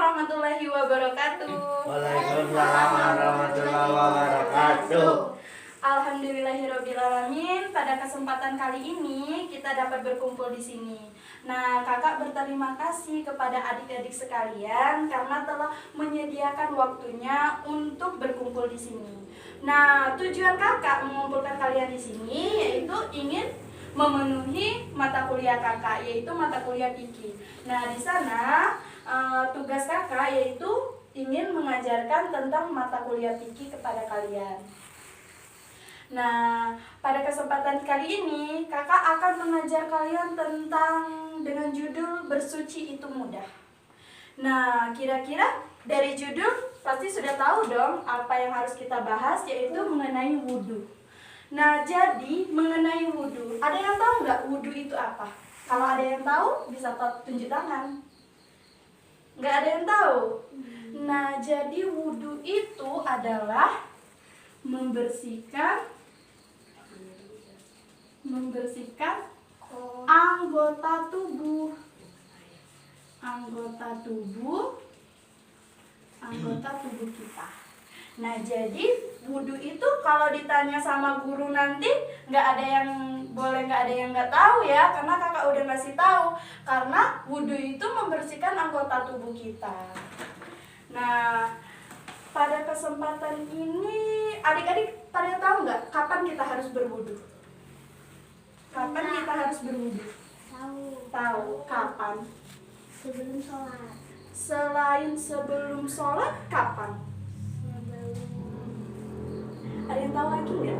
warahmatullahi wabarakatuh. Waalaikumsalam warahmatullahi wabarakatuh. Alhamdulillahirobbilalamin. Pada kesempatan kali ini kita dapat berkumpul di sini. Nah, kakak berterima kasih kepada adik-adik sekalian karena telah menyediakan waktunya untuk berkumpul di sini. Nah, tujuan kakak mengumpulkan kalian di sini yaitu ingin memenuhi mata kuliah kakak, yaitu mata kuliah fikih. Nah, di sana tugas kakak yaitu ingin mengajarkan tentang mata kuliah fikih kepada kalian. Nah, pada kesempatan kali ini kakak akan mengajar kalian tentang dengan judul bersuci itu mudah. Nah, kira-kira dari judul pasti sudah tahu dong apa yang harus kita bahas, yaitu mengenai wudhu. Nah, jadi mengenai wudhu, ada yang tahu nggak wudhu itu apa? Kalau ada yang tahu bisa tunjuk tangan. Nggak ada yang tahu. Nah, jadi wudhu itu adalah membersihkan anggota tubuh kita. Nah, jadi wudhu itu kalau ditanya sama guru nanti nggak ada yang nggak tahu ya, karena kakak udah ngasih tahu. Karena wudhu itu membersihkan anggota tubuh kita. Nah, pada kesempatan ini adik-adik pada tahu nggak kapan kita harus berwudhu? Kapan kita harus berwudhu? Tahu. Kapan? Sebelum sholat. Selain sebelum sholat, kapan? Ada yang tahu lagi nggak?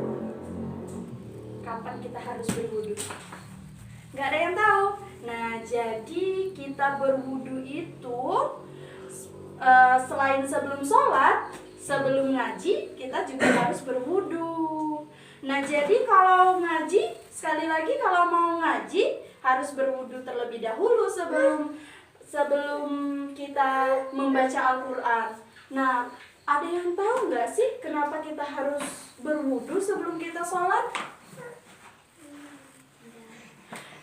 Kapan kita harus berwudhu? Nggak ada yang tahu. Nah, jadi kita berwudhu itu selain sebelum sholat, sebelum ngaji, kita juga harus berwudhu. Nah, jadi kalau ngaji, sekali lagi kalau mau ngaji harus berwudhu terlebih dahulu sebelum kita membaca Al-Quran. Nah, ada yang tahu nggak sih kenapa kita harus berwudhu sebelum kita sholat?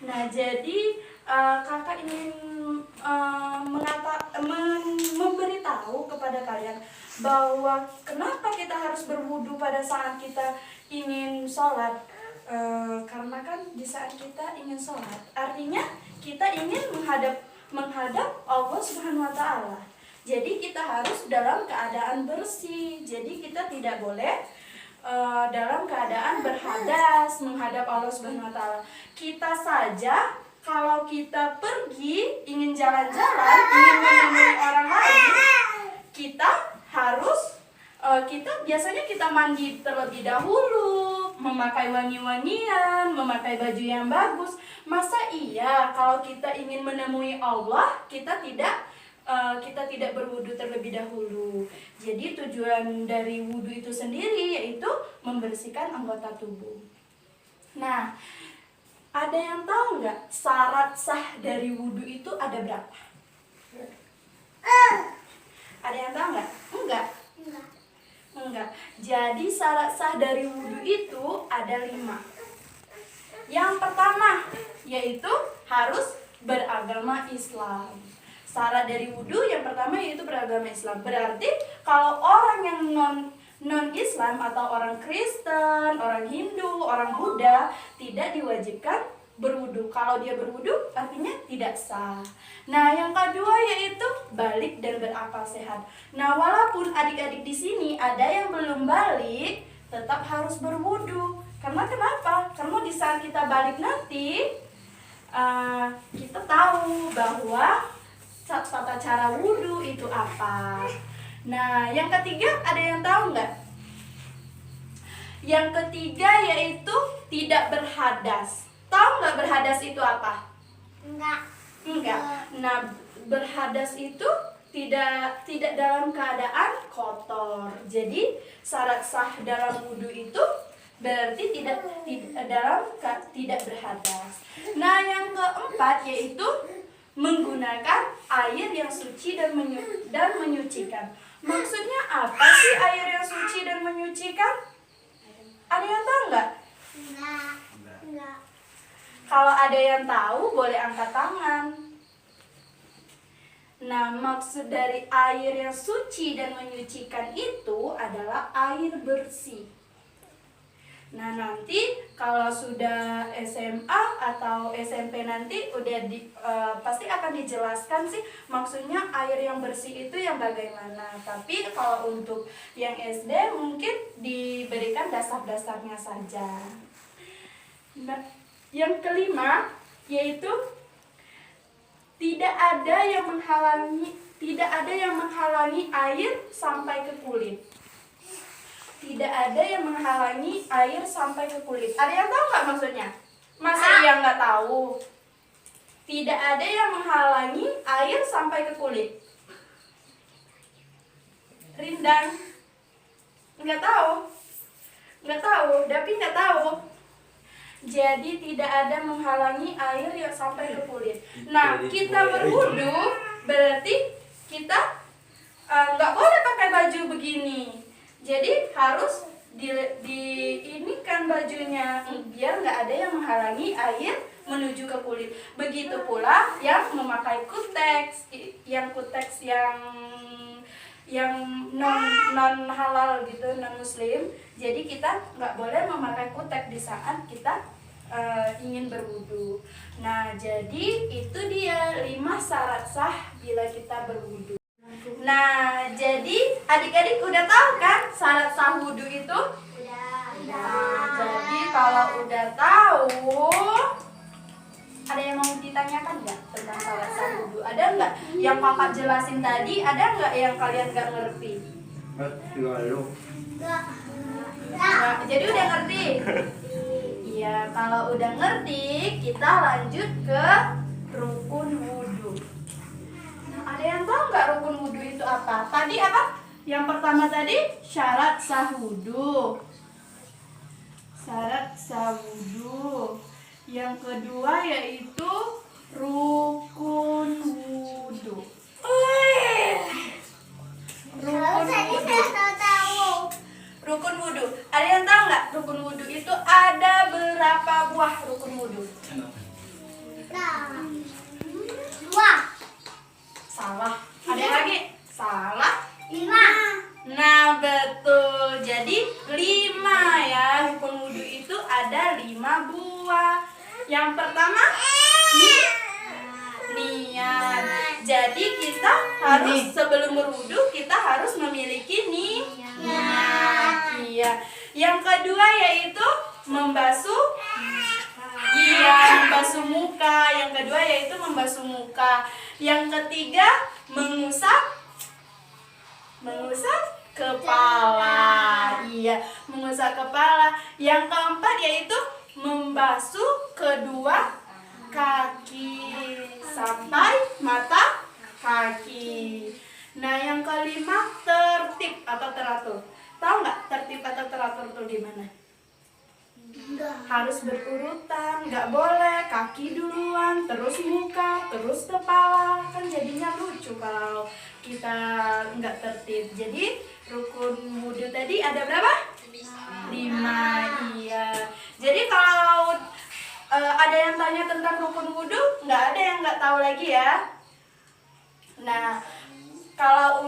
Nah, jadi kakak ingin memberitahu kepada kalian bahwa kenapa kita harus berwudhu pada saat kita ingin sholat. Karena kan di saat kita ingin sholat, artinya kita ingin menghadap Allah Subhanahu wa Ta'ala. Jadi kita harus dalam keadaan bersih. Jadi kita tidak boleh dalam keadaan berhadas menghadap Allah Subhanahu wa Ta'ala. Kita saja kalau kita pergi ingin jalan-jalan, ingin menemui orang lain, kita biasanya kita mandi terlebih dahulu, memakai wangi-wangian, memakai baju yang bagus. Masa iya kalau kita ingin menemui Allah, kita tidak berwudu terlebih dahulu. Jadi tujuan dari wudu itu sendiri yaitu membersihkan anggota tubuh. Nah, ada yang tahu nggak syarat sah dari wudu itu ada berapa? Ada yang tahu nggak? Enggak. Jadi syarat sah dari wudu itu ada 5. Yang pertama yaitu harus beragama Islam. Syarat dari wudu yang pertama yaitu beragama Islam. Berarti kalau orang yang non-Islam atau orang Kristen, orang Hindu, orang Buddha tidak diwajibkan berwudu. Kalau dia berwudu artinya tidak sah. Nah, yang kedua yaitu balik dan berakal sehat. Nah, walaupun adik-adik di sini ada yang belum balik, tetap harus berwudu. Karena kenapa? Karena di saat kita balik nanti kita tahu bahwa tata cara wudu itu apa. Nah, yang ketiga ada yang tahu nggak? Yang ketiga yaitu tidak berhadas. Tahu nggak berhadas itu apa? Enggak. Nah, berhadas itu tidak dalam keadaan kotor. Jadi syarat sah dalam wudu itu berarti tidak berhadas. Nah, yang keempat yaitu menggunakan air yang suci dan menyucikan. Maksudnya apa sih air yang suci dan menyucikan? Ada yang tahu nggak? Enggak. Kalau ada yang tahu boleh angkat tangan. Nah, maksud dari air yang suci dan menyucikan itu adalah air bersih. Nah, nanti kalau sudah SMA atau SMP nanti udah pasti akan dijelaskan sih maksudnya air yang bersih itu yang bagaimana. Tapi kalau untuk yang SD mungkin diberikan dasar-dasarnya saja. Nah, yang kelima yaitu tidak ada yang menghalangi air sampai ke kulit. Tidak ada yang menghalangi air sampai ke kulit. Ada yang tahu nggak maksudnya? Masa yang nggak tahu? Tidak ada yang menghalangi air sampai ke kulit. Rindang? Nggak tahu? Nggak tahu? Dapi nggak tahu? Jadi tidak ada menghalangi air yang sampai ke kulit. Nah, kita berwudu berarti kita nggak boleh pakai baju begini. Jadi harus diinikan bajunya biar nggak ada yang menghalangi air menuju ke kulit. Begitu pula yang memakai kuteks, yang non halal gitu, non muslim. Jadi kita nggak boleh memakai kutek di saat kita ingin berwudu. Nah, jadi itu dia 5 syarat sah bila kita berwudu. Nah, jadi adik-adik udah tahu kan syarat sah wudu itu? Nah, jadi kalau udah tahu, ada yang mau ditanyakan nggak tentang syarat sah wudu? Ada nggak yang kakak jelasin tadi? Ada nggak yang kalian nggak ngerti? Nah, jadi udah ngerti? Iya, kalau udah ngerti, kita lanjut ke rukun wudu. Nah, ada yang tahu nggak rukun wudu itu apa? Tadi apa? Yang pertama tadi syarat sah wudu. Syarat sah wudu. Yang kedua yaitu rukun wudu. Rukun wudu. Ada yang tahu nggak rukun wudu itu ada berapa buah rukun wudu? 2. Salah. Ada yang lagi? Salah. 5. Nah, betul. Jadi 5 ya. Rukun wudu itu ada 5 buah. Yang pertama niat. Jadi kita harus sebelum berwudu kita harus memiliki niat. Iya. Yang kedua yaitu membasuh muka. Yang kedua yaitu membasuh muka. Yang ketiga mengusap kepala. Iya, mengusap kepala. Yang keempat yaitu membasuh kedua kaki sampai mata kaki. Nah, yang kelima tertib atau teratur. Tahu nggak tertib atau teratur tuh di mana? Harus berurutan, nggak boleh kaki duluan, terus muka, terus kepala. Kan jadinya lucu kalau kita nggak tertib. Jadi rukun wudu tadi ada berapa? 5. Iya. Jadi kalau ada yang tanya tentang rukun wudu, nggak ada yang nggak tahu lagi ya. Nah, kalau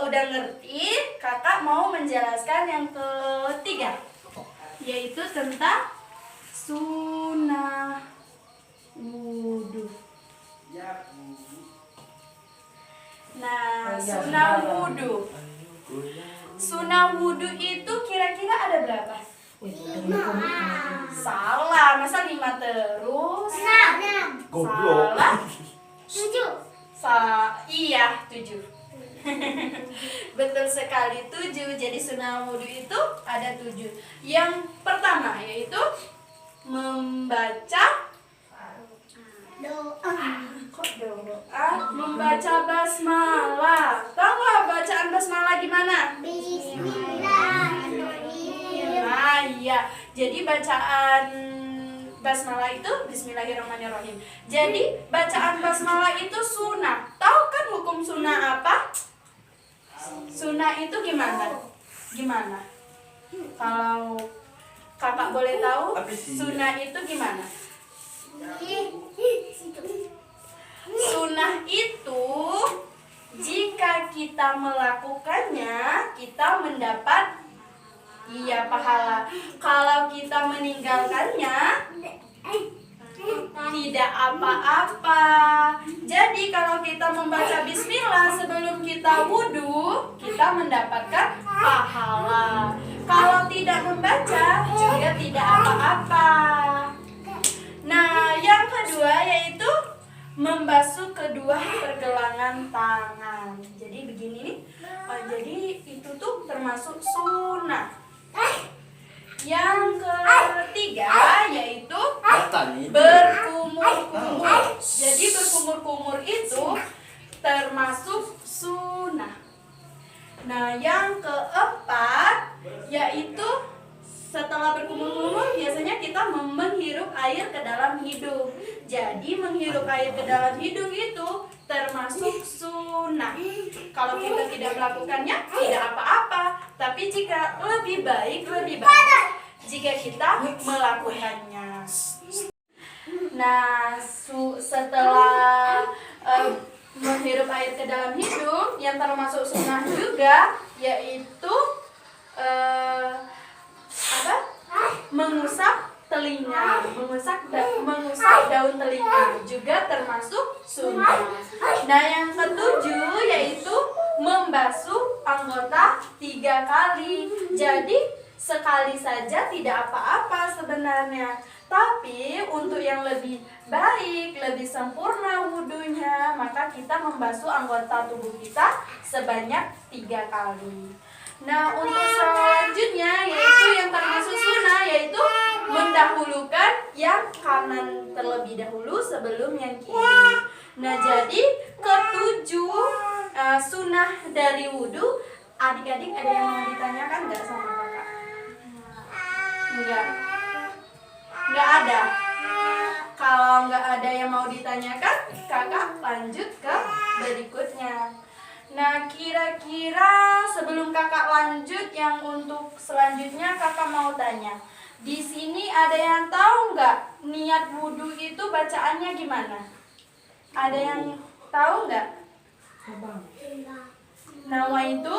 udah ngerti, kakak mau menjelaskan yang ketiga, yaitu tentang sunnah wudu. Nah, sunnah wudu. Sunnah wudu itu kira-kira ada berapa? 5. Salah, masa 5 terus? 6. Salah. 7. Iya, 7. Betul sekali, 7. Jadi sunnah wudu itu ada 7. Yang pertama yaitu membaca doa, membaca basmalah. Tahu nggak bacaan basmalah gimana? Bismillahirrahmanirrahim. Nah, iya. Jadi bacaan basmalah itu Bismillahirrahmanirrahim. Jadi bacaan basmalah itu sunnah. Tahu kan hukum sunnah apa? Sunnah itu gimana? Gimana? Kalau kakak boleh tahu, sunnah itu gimana? Sunnah itu jika kita melakukannya, kita mendapat pahala. Kalau kita meninggalkannya, tidak apa-apa. Jadi kalau kita membaca bismillah sebelum kita wudhu, kita mendapatkan pahala. Kalau tidak membaca juga tidak apa-apa. Nah, yang kedua yaitu membasuh kedua pergelangan tangan. Jadi begini nih. Jadi itu tuh termasuk sunnah. Yang ketiga yaitu berkumur-kumur. Jadi berkumur-kumur itu termasuk sunnah. Nah, yang keempat yaitu setelah berkumur-kumur biasanya kita menghirup air ke dalam hidung. Jadi menghirup air ke dalam hidung itu termasuk sunnah. Kalau kita tidak melakukannya tidak apa-apa. Tapi jika lebih baik jika kita melakukannya. Nah, setelah menghirup air ke dalam hidung yang termasuk sunnah juga yaitu mengusap telinga, mengusap daun telinga juga termasuk sunnah. Nah, yang ketujuh yaitu membasuh anggota 3 kali. Jadi sekali saja tidak apa-apa sebenarnya. Tapi untuk yang lebih baik, lebih sempurna wudhunya, maka kita membasuh anggota tubuh kita sebanyak 3 kali. Nah, untuk selanjutnya yaitu yang termasuk sunnah yaitu mendahulukan yang kanan terlebih dahulu sebelum yang kiri. Nah, jadi ketujuh sunnah dari wudhu. Adik-adik ada yang mau ditanyakan nggak sama kakak? Nggak ada. Kalau nggak ada yang mau ditanyakan, kakak lanjut ke berikutnya. Nah, kira-kira sebelum kakak lanjut yang untuk selanjutnya kakak mau tanya. Di sini ada yang tahu nggak niat wudhu itu bacaannya gimana? Ada yang tahu nggak? Nawaitu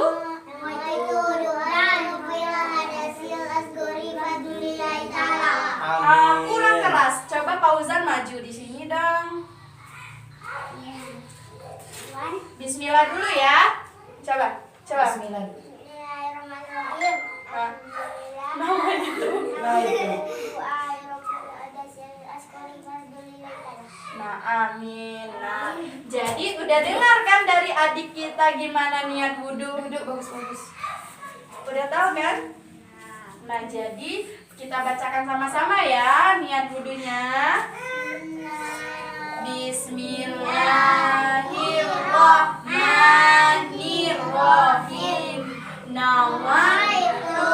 kurang keras. Coba Fauzan maju di sini dong. Bismillah dulu ya. Coba. Bismillah. Nah, amin. Nah, jadi udah dengar kan dari adik kita gimana niat wudhu? Bagus. Udah tahu kan? Nah, jadi kita bacakan sama-sama ya niat wudhunya. Bismillahirrahmanirrahim. Nawaitu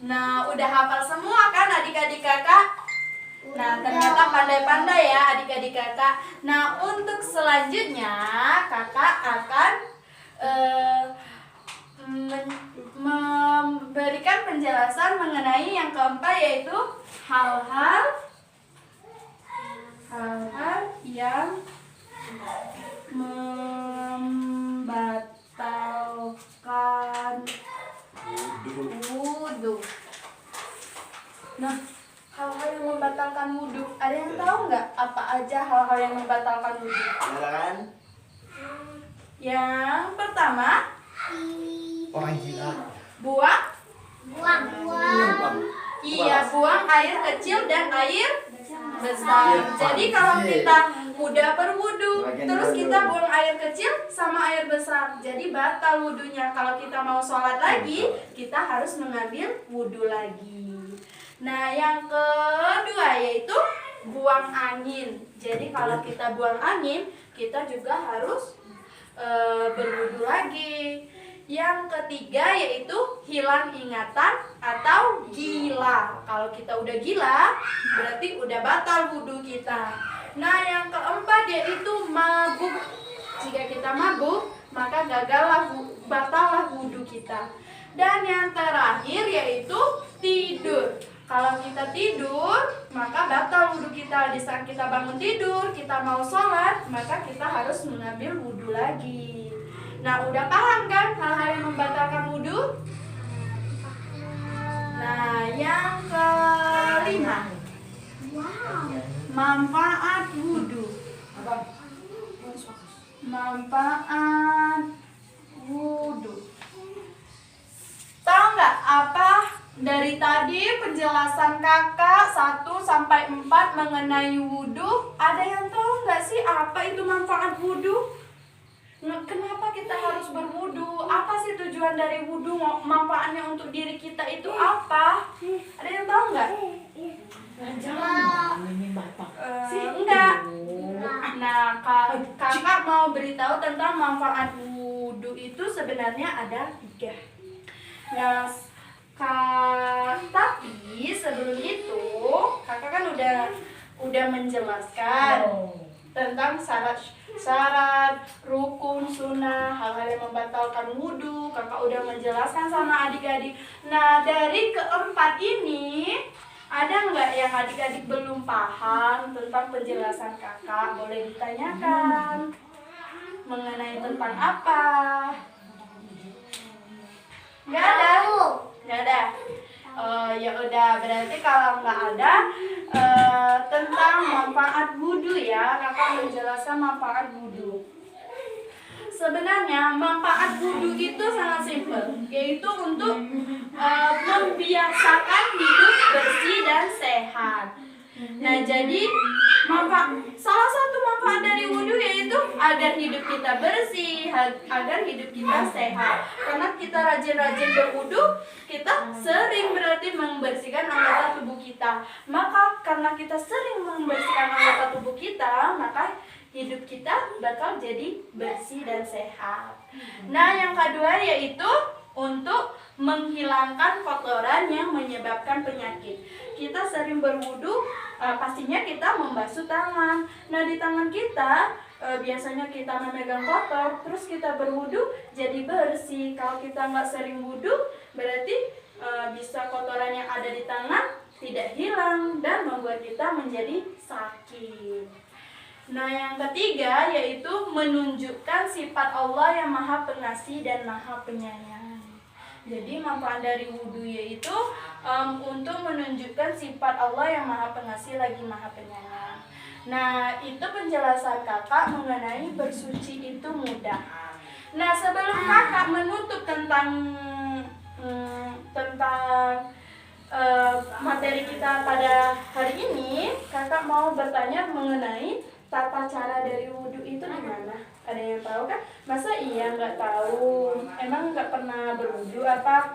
Nah, udah hafal semua kan adik-adik kakak? Nah, ternyata pandai-pandai ya adik-adik kakak. Nah, untuk selanjutnya kakak akan memberikan penjelasan mengenai yang keempat yaitu hal-hal yang membatalkan wudhu. Nah, hal-hal yang membatalkan wudhu, ada yang tahu nggak apa aja hal-hal yang membatalkan wudhu? Yang pertama, buang air kecil dan air besar. Jadi kalau kita udah berwudu terus kita buang air kecil sama air besar, jadi batal wudunya. Kalau kita mau sholat lagi, kita harus mengambil wudu lagi. Nah, yang kedua yaitu buang angin. Jadi kalau kita buang angin, kita juga harus berwudu lagi. Yang ketiga yaitu hilang ingatan atau gila. Kalau kita udah gila, berarti udah batal wudhu kita. Nah, yang keempat yaitu mabuk. Jika kita mabuk, maka batallah wudhu kita. Dan yang terakhir yaitu tidur. Kalau kita tidur, maka batal wudhu kita. Di saat kita bangun tidur, kita mau sholat, maka kita harus mengambil wudhu lagi. Nah, udah paham kan hal-hal yang membatalkan wudhu? Nah, yang kelima, manfaat wudhu. Manfaat wudhu. Tahu nggak apa dari tadi penjelasan kakak 1 sampai 4 mengenai wudhu? Ada yang tahu nggak sih apa itu manfaat wudhu? Kenapa kita harus berwudhu? Apa sih tujuan dari wudhu? Manfaatnya untuk diri kita itu apa? Ada yang tahu nggak? Enggak. Nah, kakak mau beritahu tentang manfaat wudhu itu sebenarnya ada 3. Nah, tapi sebelum itu kakak kan udah menjelaskan tentang syarat, rukun, sunnah, hal-hal yang membatalkan wudhu. Kakak udah menjelaskan sama adik-adik. Nah, dari keempat ini ada nggak yang adik-adik belum paham tentang penjelasan kakak? Boleh ditanyakan mengenai tentang apa? Nggak ada? Nggak ada? Ya udah, berarti kalau nggak ada tentang manfaat wudhu ya, kakak menjelaskan manfaat wudhu. Sebenarnya manfaat wudhu itu sangat simpel, yaitu untuk membiasakan hidup bersih dan sehat. Nah, jadi salah satu manfaat dari wudhu yaitu agar hidup kita bersih, agar hidup kita sehat. Karena kita rajin-rajin berwudhu, kita sering berarti membersihkan anggota tubuh kita. Maka karena kita sering membersihkan anggota tubuh kita, maka hidup kita bakal jadi bersih dan sehat. Nah, yang kedua yaitu untuk menghilangkan kotoran yang menyebabkan penyakit. Kita sering berwudhu, pastinya kita membasuh tangan. Nah, di tangan kita biasanya kita memegang kotor, terus kita berwudhu jadi bersih. Kalau kita nggak sering wudhu, berarti bisa kotoran yang ada di tangan tidak hilang dan membuat kita menjadi sakit. Nah, yang ketiga yaitu menunjukkan sifat Allah yang Maha Pengasih dan Maha Penyayang. Jadi manfaat dari wudhu yaitu untuk menunjukkan sifat Allah yang Maha Pengasih lagi Maha Penyayang. Nah, itu penjelasan kakak mengenai bersuci itu mudah. Nah, sebelum kakak menutup tentang materi kita pada hari ini, kakak mau bertanya mengenai tata cara dari wudhu itu gimana? Ada yang tahu kan? Masa iya nggak tahu? Emang nggak pernah berwudhu apa?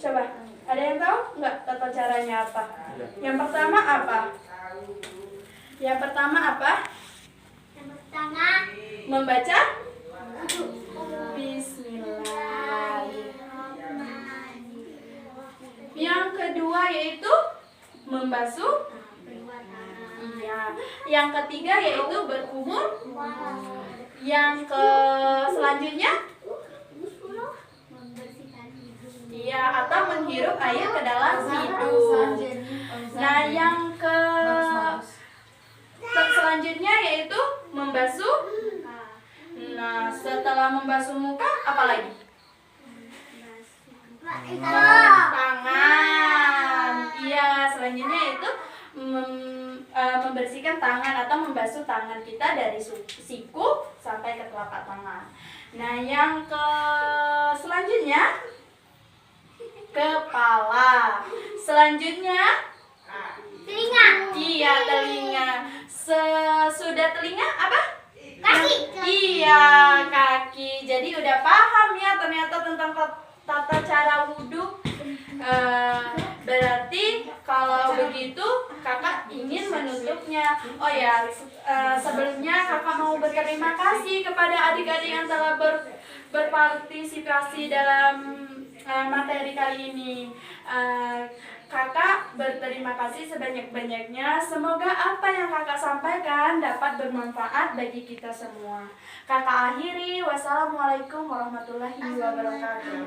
Coba, ada yang tahu nggak tata caranya apa? Yang pertama apa? Yang pertama apa? Yang pertama Membaca Bismillah. Yang kedua yaitu membasuh. Iya. Yang ketiga yaitu berkumur. Yang selanjutnya iya, atau menghirup air ke dalam hidung. Nah, yang selanjutnya yaitu membasuh. Nah, setelah membasuh muka apa lagi? Tangan. Iya, selanjutnya itu membersihkan tangan atau membasuh tangan kita dari siku sampai ke telapak tangan. Nah, yang selanjutnya kepala. Selanjutnya telinga. iya, telinga. Sesudah telinga apa? Kaki. Iya, kaki. Jadi udah paham ya ternyata tentang tata cara wudhu. Berarti kalau begitu kakak ingin menutupnya. Oh ya, sebelumnya kakak mau berterima kasih kepada adik-adik yang telah berpartisipasi dalam materi kali ini. Kakak berterima kasih sebanyak-banyaknya. Semoga apa yang kakak sampaikan dapat bermanfaat bagi kita semua. Kakak akhiri, wassalamualaikum warahmatullahi wabarakatuh.